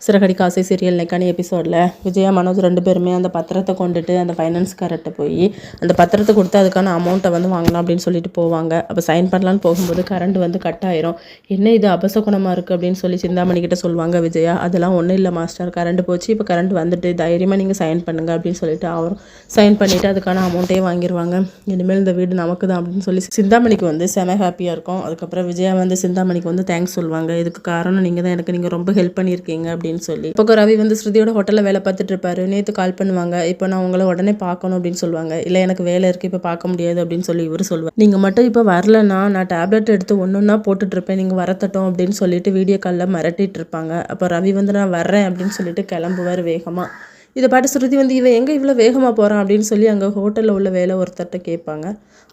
சிறகடிக்க ஆசை சீரியல் நெக்கானி எபிசோடில் விஜயா மனோஜ் 2 பேருமே அந்த பத்திரத்தை கொண்டுட்டு அந்த ஃபைனான்ஸ்காரர்கிட்ட போய் அந்த பத்திரத்தை கொடுத்து அதுக்கான அமௌண்ட்டை வாங்கலாம் அப்படின்னு சொல்லிட்டு போவாங்க. அப்போ சைன் பண்ணலான்னு போகும்போது கரண்ட் கட் ஆயிரும். என்ன இது அபசகுணமாக இருக்குது அப்படின்னு சொல்லி சிந்தாமணிக்கிட்ட சொல்லுவாங்க விஜயா. அதெல்லாம் ஒன்றும் இல்லை மாஸ்டர், கரண்ட் போச்சு, இப்போ கரண்ட் வந்துட்டு தைரியமாக நீங்கள் சைன் பண்ணுங்க அப்படின்னு சொல்லிட்டு அவரும் சைன் பண்ணிவிட்டு அதுக்கான அமௌண்ட்டையே வாங்கிடுவாங்க. இனிமேல் இந்த வீடு நமக்கு தான் அப்படின்னு சொல்லி சிந்தாமணிக்கு செம ஹாப்பியாக இருக்கும். அதுக்கப்புறம் விஜயா சிந்தாமணிக்கு தேங்க்ஸ் சொல்லுவாங்க. இதுக்கு காரணம் நீங்கள் தான், எனக்கு நீங்கள் ரொம்ப ஹெல்ப் பண்ணியிருக்கீங்க அப்படின்னு சொல்லி. இப்போ ரவி ஸ்ருதியோட ஹோட்டலில் வேலை பார்த்துட்டு இருப்பாரு. நேற்று கால் பண்ணுவாங்க, இப்போ நான் உங்களை உடனே பார்க்கணும் அப்படின்னு சொல்லுவாங்க. இல்லை எனக்கு வேலை இருக்குது, இப்போ பார்க்க முடியாது அப்படின்னு சொல்லி இவர் சொல்லுவார். நீங்கள் மட்டும் இப்போ வரலன்னா நான் டேப்லெட் எடுத்து ஒன்றுன்னா போட்டுட்டு இருப்பேன், நீங்கள் வரத்தட்டும் அப்படின்னு சொல்லிட்டு வீடியோ காலில் மிரட்டிட்டு இருப்பாங்க. அப்போ ரவி நான் வர்றேன் அப்படின்னு சொல்லிட்டு கிளம்புவார் வேகமாக. இதை பாட்டு ஸ்ருதி இவன் எங்கே இவ்வளோ வேகமாக போகிறான் அப்படின்னு சொல்லி அங்கே ஹோட்டலில் உள்ள வேலை ஒருத்தர்கிட்ட கேட்பாங்க.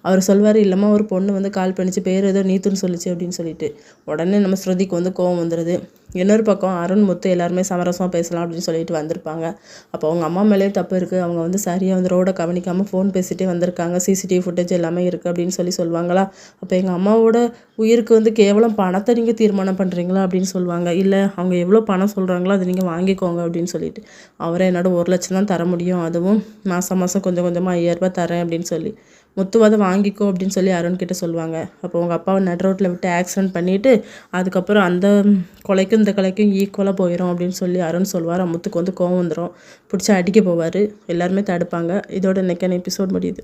அவர் சொல்வார், இல்லைம்மா ஒரு பொண்ணு கால் பண்ணிச்சு, பேர் ஏதோ நீத்துன்னு சொல்லிச்சு அப்படின்னு சொல்லிட்டு. உடனே நம்ம ஸ்ருதிக்கு கோவம் வந்துடுது. இன்னொரு பக்கம் அருண் முத்து எல்லாருமே சமரசமாக பேசலாம் அப்படின்னு சொல்லிட்டு வந்திருப்பாங்க. அப்போ அவங்க அம்மா மேலே தப்பு இருக்குது, அவங்க சரியாக ரோடை கவனிக்காமல் ஃபோன் பேசிகிட்டே வந்திருக்காங்க, சிசிடிவி ஃபுட்டேஜ் எல்லாமே இருக்குது அப்படின்னு சொல்லுவாங்களா. அப்போ எங்கள் அம்மாவோட உயிருக்கு கேவலம் பணத்தை நீங்கள் தீர்மானம் பண்ணுறீங்களா அப்படின்னு சொல்லுவாங்க. இல்லை அவங்க எவ்வளோ பணம் சொல்கிறாங்களோ அதை நீங்கள் வாங்கிக்கோங்க அப்படின்னு சொல்லிட்டு. அவரை என்னோட 1 லட்சம் தான் தர முடியும், அதுவும் மாதம் கொஞ்சம் கொஞ்சமாக 5000 ரூபாய் தரேன் அப்படின்னு சொல்லி. முத்துவாதை வாங்கிக்கோ அப்படின்னு சொல்லி அருண்கிட்ட சொல்லுவாங்க. அப்போ உங்கள் அப்பாவை நடு ரோட்டில் விட்டு ஆக்சிடென்ட் பண்ணிவிட்டு அதுக்கப்புறம் அந்த கொலைக்கும் இந்த கொலைக்கும் ஈக்குவலாக போயிடும் அப்படின்னு சொல்லி அருண் சொல்வார். முத்துக்கு கோவம் வந்துடும், பிடிச்சி அடிக்க போவார். எல்லாருமே தடுப்பாங்க. இதோட நெக்கான எபிசோட் முடியுது.